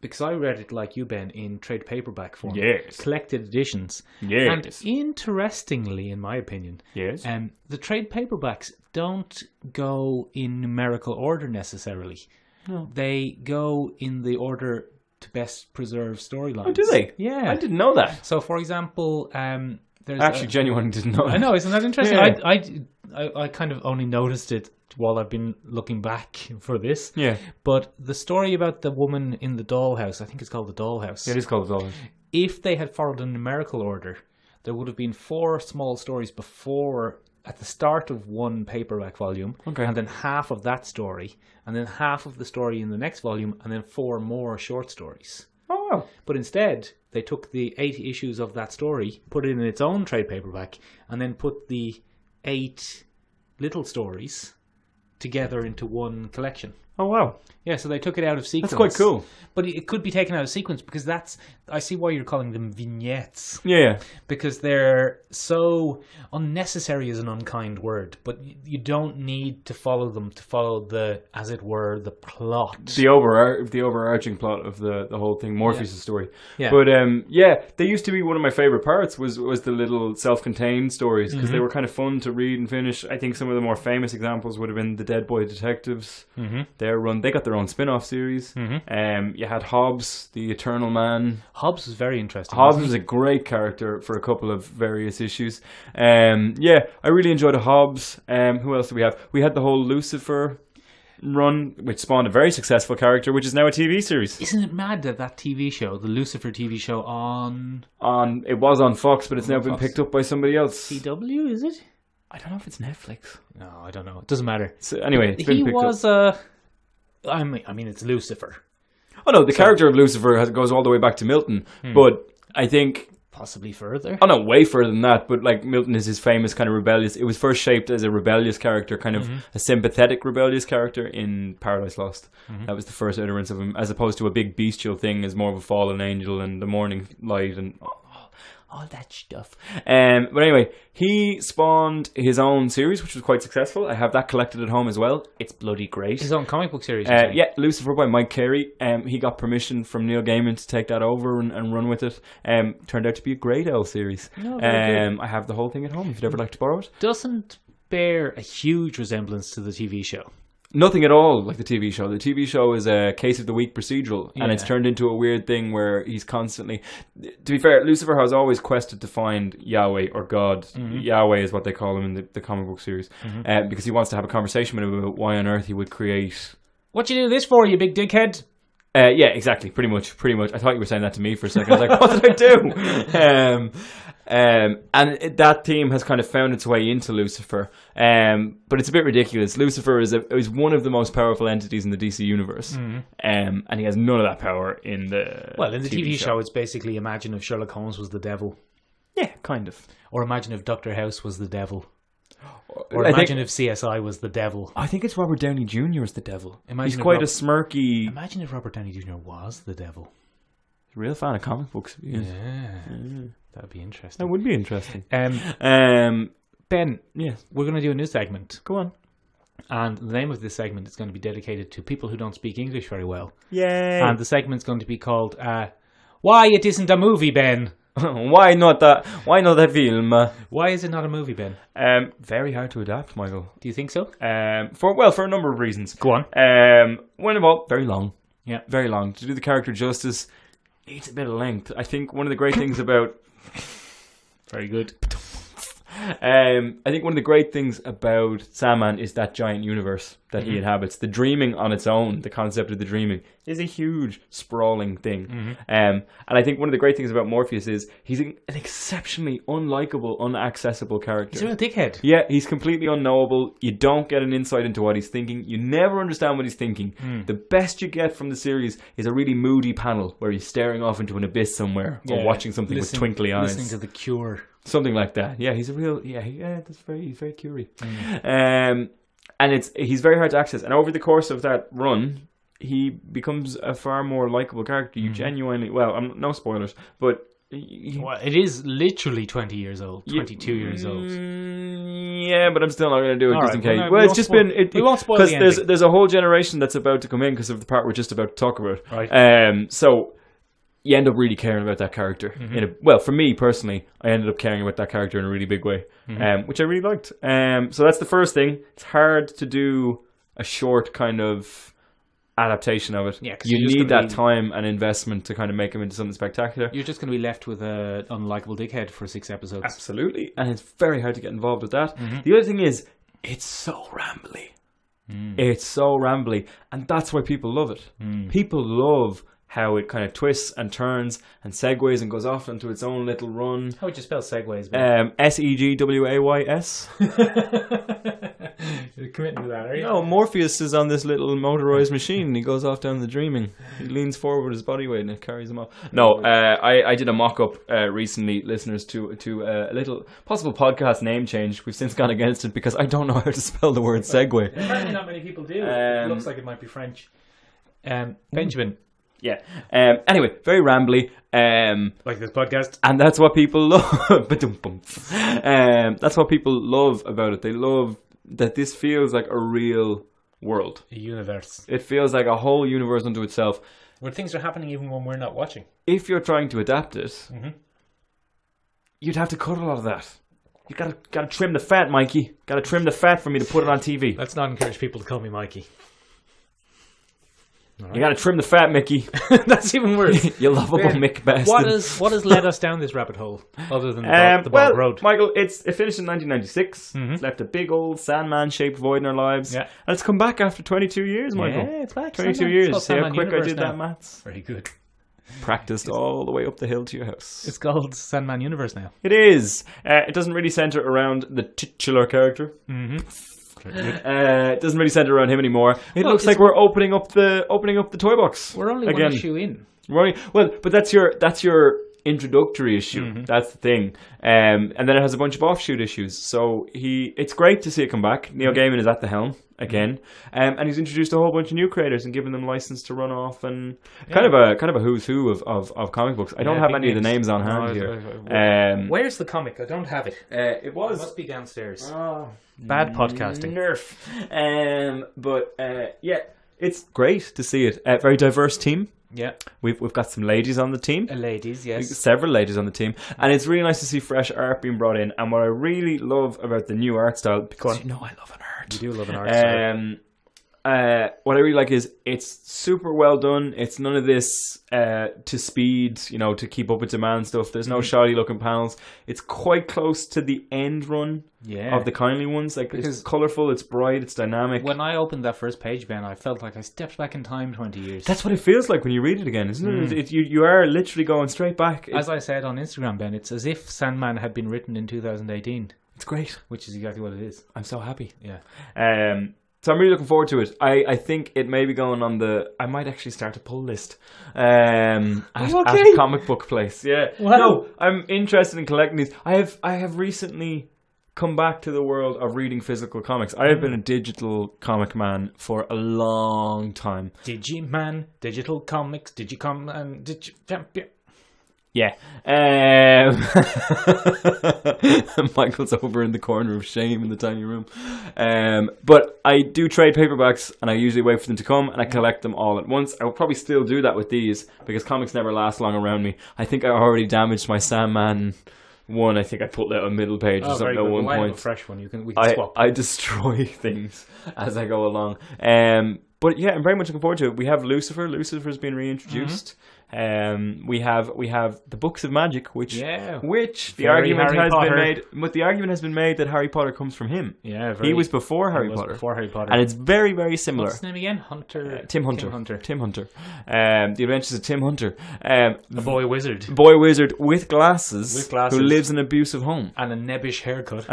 because I read it like you, Ben, in trade paperback form, collected editions, and interestingly, in my opinion, the trade paperbacks don't go in numerical order necessarily. No, they go in the order to best preserve storylines. Oh, do they? Yeah, I didn't know that. So, for example, there's actually genuinely didn't know that. I know, isn't that interesting? Yeah. I kind of only noticed it while I've been looking back for this. Yeah. But the story about the woman in the dollhouse, I think it's called the dollhouse. Yeah, it is called the dollhouse. If they had followed a numerical order, there would have been 4 small stories before, at the start of one paperback volume, and then half of that story, and then half of the story in the next volume, and then 4 more short stories. Oh, wow. But instead, they took the 8 issues of that story, put it in its own trade paperback, and then put the 8 little stories together into one collection. Oh, wow. Yeah, so they took it out of sequence. That's quite cool. But it could be taken out of sequence because I see why you're calling them vignettes. Yeah. Because they're so unnecessary is an unkind word, but you don't need to follow them to follow the, as it were, the plot. The overarching plot of the whole thing, Morpheus' story. Yeah. But they used to be one of my favorite parts was the little self-contained stories because they were kind of fun to read and finish. I think some of the more famous examples would have been the Dead Boy Detectives. They got their own spin-off series. You had Hobbs, the Eternal Man. Hobbs was very interesting. Hobbs was a great character for a couple of various issues. I really enjoyed Hobbs. Who else do we have? We had the whole Lucifer run, which spawned a very successful character, which is now a TV series. Isn't it mad that TV show, the Lucifer TV show it was on Fox, but it's now been picked up by somebody else. CW, is it? I don't know if it's Netflix. No, I don't know. It doesn't matter. So anyway, it's been picked up. I mean, it's Lucifer. Oh no, the character of Lucifer goes all the way back to Milton, but I think possibly further. Oh no, way further than that. But like Milton is his famous kind of rebellious. It was first shaped as a rebellious character, kind of a sympathetic rebellious character in Paradise Lost. That was the first utterance of him, as opposed to a big bestial thing as more of a fallen angel and the morning light and all that stuff. But anyway, he spawned his own series, which was quite successful. I have that collected at home as well. It's bloody great. His own comic book series. Lucifer by Mike Carey. He got permission from Neil Gaiman to take that over and run with it. Turned out to be a great L series. No, I have the whole thing at home if you'd ever like to borrow it. Doesn't bear a huge resemblance to the TV show. Nothing at all like the TV show. The TV show is a case of the week procedural, and it's turned into a weird thing where he's constantly... To be fair, Lucifer has always quested to find Yahweh or God. Yahweh is what they call him in the comic book series, because he wants to have a conversation with him about why on earth he would create... What you do this for, you big dickhead? Yeah, exactly. Pretty much. I thought you were saying that to me for a second. I was like, what did I do? And that theme has kind of found its way into Lucifer. But it's a bit ridiculous. Lucifer is one of the most powerful entities in the DC universe. And he has none of that power in the TV show. It's basically imagine if Sherlock Holmes was the devil. Yeah, kind of. Or imagine if Dr. House was the devil. Or imagine if CSI was the devil. I think it's Robert Downey Jr. is the devil. He's quite a smirky... Imagine if Robert Downey Jr. was the devil. He's a real fan of comic books. Yeah. That would be interesting. That would be interesting. Ben, yes, we're going to do a new segment. Go on. And the name of this segment is going to be dedicated to people who don't speak English very well. Yay! And the segment's going to be called Why It Isn't a Movie, Ben? Why not that film? Why is it not a movie, Ben? Very hard to adapt, Michael. Do you think so? For a number of reasons. Go on. One of all, very long. Yeah. Very long. To do the character justice, needs a bit of length. I think one of the great things about... Very good. I think one of the great things about Sandman is that giant universe that he inhabits. The dreaming on its own, the concept of the dreaming, is a huge, sprawling thing. And I think one of the great things about Morpheus is he's an exceptionally unlikable, unaccessible character. He's a real dickhead. Yeah, he's completely unknowable. You don't get an insight into what he's thinking. You never understand what he's thinking. The best you get from the series is a really moody panel where he's staring off into an abyss somewhere or watching something with twinkly eyes. Listening to The Cure. Something like that. Yeah, he's a real... Yeah, that's very curie. And he's very hard to access. And over the course of that run, he becomes a far more likable character. You genuinely... Well, no spoilers, but... Well, it is literally 20 years old. 22 years old. Yeah, but I'm still not going to do it All just right, in case. well, Well, we it's won't just spoil- been... we won't spoil the Because ending. there's a whole generation that's about to come in because of the part we're just about to talk about. Right. So... You end up really caring about that character. Well, for me personally, I ended up caring about that character in a really big way, which I really liked. So that's the first thing. It's hard to do a short kind of adaptation of it. Yeah, 'cause you you're just need gonna that be- time and investment to kind of make him into something spectacular. You're just going to be left with an unlikable dickhead for 6 episodes. Absolutely, and it's very hard to get involved with that. The other thing is, it's so rambly. It's so rambly, and that's why people love it. People love how it kind of twists and turns and segues and goes off into its own little run. How would you spell segues? Segways. You're committing to that, are you? No, Morpheus is on this little motorized machine and he goes off down the dreaming. He leans forward with his body weight and it carries him off. No, I did a mock-up recently, listeners, to a little possible podcast name change. We've since gone against it because I don't know how to spell the word segue. Apparently not many people do. It looks like it might be French. Benjamin. Yeah. Anyway, very rambly. Like this podcast. And that's what people love. That's what people love about it. They love that this feels like a real world. A universe. It feels like a whole universe unto itself. Where things are happening even when we're not watching. If you're trying to adapt it, you'd have to cut a lot of that. You gotta trim the fat, Mikey. Gotta trim the fat for me to put it on TV. Let's not encourage people to call me Mikey. Right. You gotta trim the fat, Mickey. That's even worse. You lovable Mick bastard. What has led us down this rabbit hole, other than the Bog Road? Michael, it finished in 1996. It's left a big old Sandman-shaped void in our lives. Yeah. And it's come back after 22 years, Michael. Yeah, it's back. 22 Sandman. years. It's See how called quick Sandman I did Universe that, now. maths? Very good. Practiced all the way up the hill to your house. It's called Sandman Universe now. It is. It doesn't really center around the titular character. It doesn't really center around him anymore. It looks like we're opening up the toy box. We're only again. one issue in. But that's your introductory issue. That's the thing. And then it has a bunch of offshoot issues. So it's great to see it come back. Neil Gaiman is at the helm again, and he's introduced a whole bunch of new creators and given them license to run off and kind of a who's who of comic books. I don't have any of the names on hand here. Where's the comic? I don't have it. It must be downstairs. Bad podcasting. Nerf. But it's great to see it. Very diverse team. Yeah, we've got some ladies on the team. Ladies, yes. Several ladies on the team. And it's really nice to see fresh art being brought in. And what I really love about the new art style, because you know I love an art. You do love an art style. What I really like is it's super well done. It's none of this to speed, to keep up with demand stuff. There's no shoddy looking panels. It's quite close to the end run of the kindly ones. Like, it's colourful, it's bright, it's dynamic. When I opened that first page, Ben, I felt like I stepped back in time 20 years. That's what it feels like when you read it again, isn't it? You are literally going straight back. As I said on Instagram, Ben, it's as if Sandman had been written in 2018. It's great. Which is exactly what it is. I'm so happy. Yeah. So I'm really looking forward to it. I think it may be going on I might actually start a pull list at Comic Book Place. Yeah. Wow. No, I'm interested in collecting these. I have recently come back to the world of reading physical comics. I have been a digital comic man for a long time. Digiman, digital comics, Digicom, and Digichampion. Yeah. Michael's over in the corner of shame in the tiny room. But I do trade paperbacks and I usually wait for them to come and I collect them all at once. I will probably still do that with these because comics never last long around me. I think I already damaged my Sandman one. I think I put out a middle page or something at one point. A fresh one. We can swap. I destroy things as I go along. But yeah, I'm very much looking forward to it. We have Lucifer. Lucifer's been reintroduced. We have the Books of Magic, which the argument has been made. But the argument has been made that Harry Potter comes from him. Yeah, he was before Harry Potter. Before Harry Potter, and it's very, very similar. What's his name again? Tim Hunter. The Adventures of Tim Hunter. A boy wizard with glasses, who lives in an abusive home and a nebbish haircut.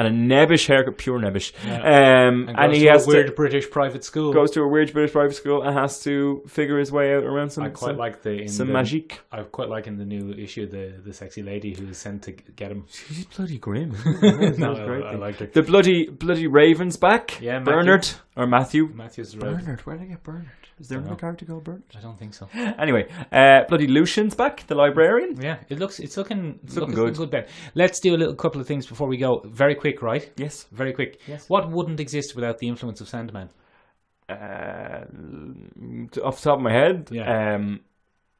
Pure nebbish. Yeah. And he has a weird British private school. Goes to a weird British private school and has to figure his way out around some magic. I quite like in the new issue the sexy lady who was sent to get him. She's bloody grim. I liked her. The bloody Raven's back. Yeah, Bernard or Matthew. Matthew's the Bernard. Where did I get Bernard? Is there another character called Bernard? I don't think so. Anyway, bloody Lucian's back, the librarian. Yeah, it's looking good. Ben. Let's do a couple of things before we go. Very quick, right? Yes. Very quick. Yes. What wouldn't exist without the influence of Sandman? Off the top of my head, Yeah.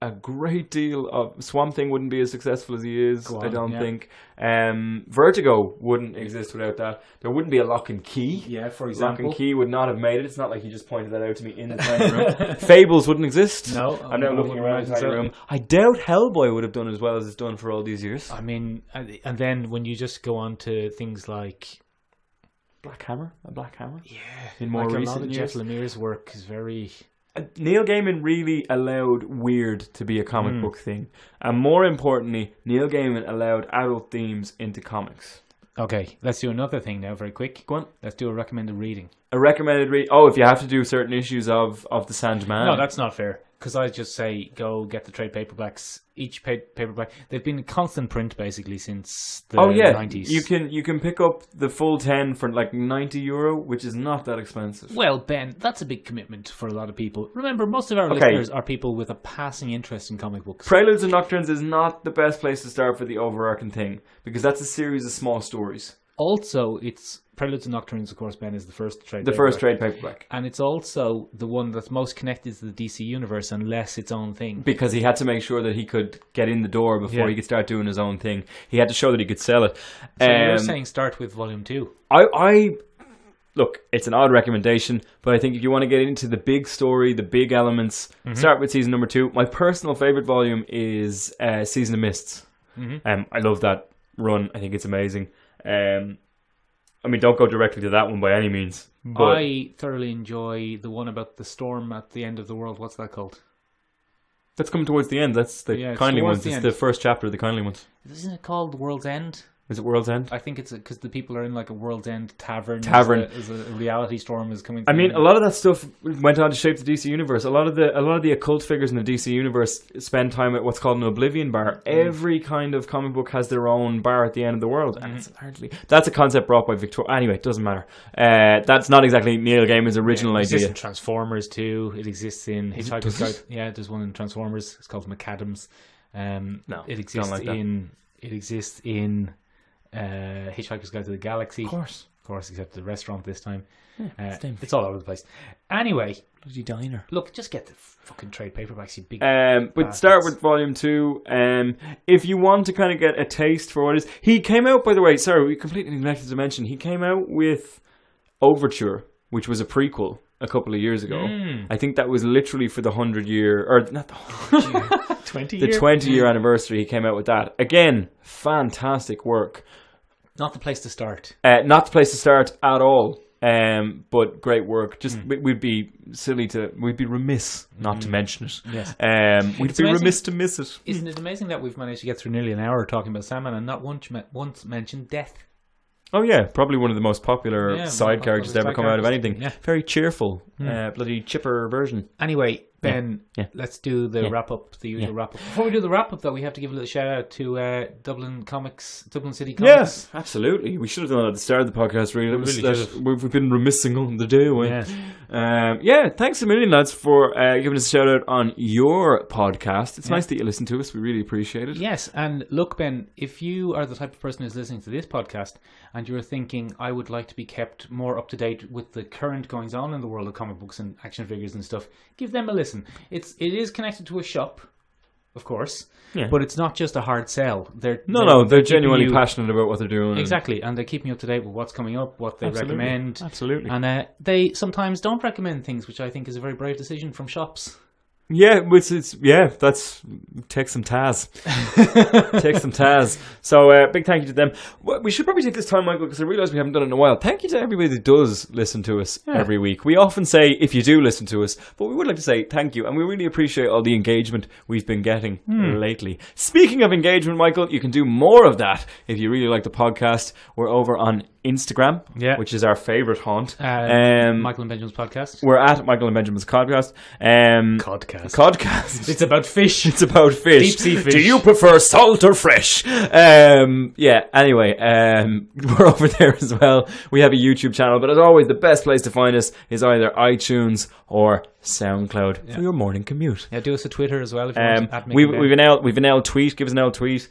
a great deal of Swamp Thing wouldn't be as successful as he is. I don't think. Vertigo wouldn't exist without that. There wouldn't be a Lock and Key. Yeah, for example. Lock and Key would not have made it. It's not like he just pointed that out to me in the tiny room. Fables wouldn't exist. No, I'm now looking around the tiny room. I doubt Hellboy would have done as well as it's done for all these years. I mean, and then when you just go on to things like a Black Hammer. Yeah, in more like recent a lot of years. Jeff Lemire's work is very. Neil Gaiman really allowed weird to be a comic book thing. And more importantly, Neil Gaiman allowed adult themes into comics. Okay, let's do another thing now, very quick. Go on. Let's do a recommended reading. A recommended read? Oh, if you have to do certain issues of the Sandman. No, that's not fair. Because I just say, go get the trade paperbacks. Each paperback, they've been in constant print basically since the 90s. You can pick up the full 10 for like €90, which is not that expensive. Well, Ben, that's a big commitment for a lot of people. Remember, most of our listeners are people with a passing interest in comic books. Preludes and Nocturnes is not the best place to start for the overarching thing, because that's a series of small stories. Also, it's Preludes and Nocturnes, of course, Ben, is the first trade paperback. And it's also the one that's most connected to the DC universe and less its own thing. Because he had to make sure that he could get in the door before he could start doing his own thing. He had to show that he could sell it. So you're saying start with Volume 2? Look, it's an odd recommendation, but I think if you want to get into the big story, the big elements, start with season number 2. My personal favourite volume is Season of Mists. I love that run. I think it's amazing. I mean, don't go directly to that one by any means. But I thoroughly enjoy the one about the storm at the end of the world. What's that called? That's coming towards the end. That's the kindly ones. It's the first chapter of the kindly ones. Isn't it called The World's End? Is it World's End? I think it's because the people are in like a World's End tavern. As a reality storm is coming. I mean, a lot of that stuff went on to shape the DC universe. A lot of the occult figures in the DC universe spend time at what's called an Oblivion bar. Every kind of comic book has their own bar at the end of the world, and it's largely that's a concept brought by Victoria. Anyway, it doesn't matter. That's not exactly Neil Gaiman's original idea. It exists in Transformers too. It exists in Hitchhiker's Guide. Yeah, there's one in Transformers. It's called McAdams. No, it exists like It exists in Hitchhiker's Guide to the Galaxy. Of course, except the restaurant this time. It's all over the place. Anyway, bloody diner. Look, just get the fucking trade paperbacks, you big. But start with Volume 2. If you want to kind of get a taste for what it is, he came out. By the way, sorry, we completely neglected to mention he came out with Overture, which was a prequel a couple of years ago. I think that was literally for the 100-year, or not the 100-year, 20-year? The 20-year anniversary. He came out with that Not again. Fantastic work. Not the place to start. Not the place to start at all. But great work. Just we'd be remiss not to mention it. Yes. We'd be remiss to miss it. Isn't it amazing that we've managed to get through nearly an hour talking about Sandman and not once mentioned death? Oh yeah, probably one of the most popular side characters to ever come out of anything. Yeah. Very cheerful, bloody chipper version. Anyway, Ben, let's do the wrap-up, the usual wrap-up. Before we do the wrap-up, though, we have to give a little shout-out to Dublin City Comics. Yes, absolutely. We should have done it at the start of the podcast, really. We've been remissing on the day. Thanks a million, lads, for giving us a shout-out on your podcast. It's nice that you listen to us. We really appreciate it. Yes, and look, Ben, if you are the type of person who's listening to this podcast and you're thinking, I would like to be kept more up-to-date with the current goings-on in the world of comic books and action figures and stuff, give them a listen. It is connected to a shop. of course. Yeah. But it's not just a hard sell. They're They're keeping genuinely you- passionate about what they're doing. Exactly, and they keep me up to date with what's coming up, what they recommend. Absolutely. And they sometimes don't recommend things, which I think is a very brave decision from shops. Yeah, that's take some Taz. Take some Taz. So big thank you to them. We should probably take this time, Michael, because I realise we haven't done it in a while. Thank you to everybody that does listen to us every week. We often say if you do listen to us, but we would like to say thank you, and we really appreciate all the engagement we've been getting lately. Speaking of engagement, Michael, you can do more of that if you really like the podcast. We're over on Instagram, which is our favourite haunt. Michael and Benjamin's podcast. We're at Michael and Benjamin's podcast. Codcast. It's about fish. It's about fish. Deep sea fish. Do you prefer salt or fresh? Anyway, we're over there as well. We have a YouTube channel, but as always, the best place to find us is either iTunes or SoundCloud for your morning commute. Yeah, do us a Twitter as well if you want. At Mick We've and Ben. an L tweet. Give us an L tweet.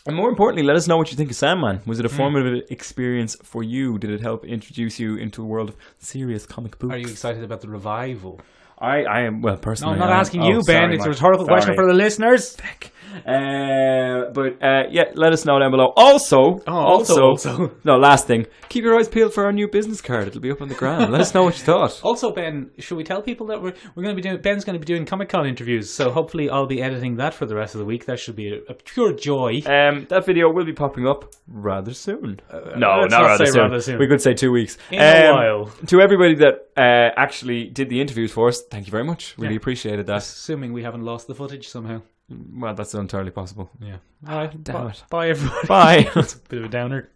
And more importantly, let us know what you think of Sandman. Was it a formative experience for you? Did it help introduce you into a world of serious comic books? Are you excited about the revival? I am, well, personally. No, I'm not asking you, Ben. Sorry, it's a Mike. rhetorical question for the listeners. Let us know down below. Also, no, last thing. Keep your eyes peeled for our new business card. It'll be up on the gram. Let us know what you thought. Also, Ben, should we tell people that we're going to be doing? Ben's going to be doing Comic-Con interviews, so hopefully I'll be editing that for the rest of the week. That should be a pure joy. That video will be popping up rather soon. No, let's not not rather say soon. rather soon. We could say 2 weeks. In a while. To everybody that actually did the interviews for us, thank you very much. Really appreciated that. Assuming we haven't lost the footage somehow. Well, that's entirely possible. Yeah. Damn it. Bye, everyone. Bye. It's a bit of a downer.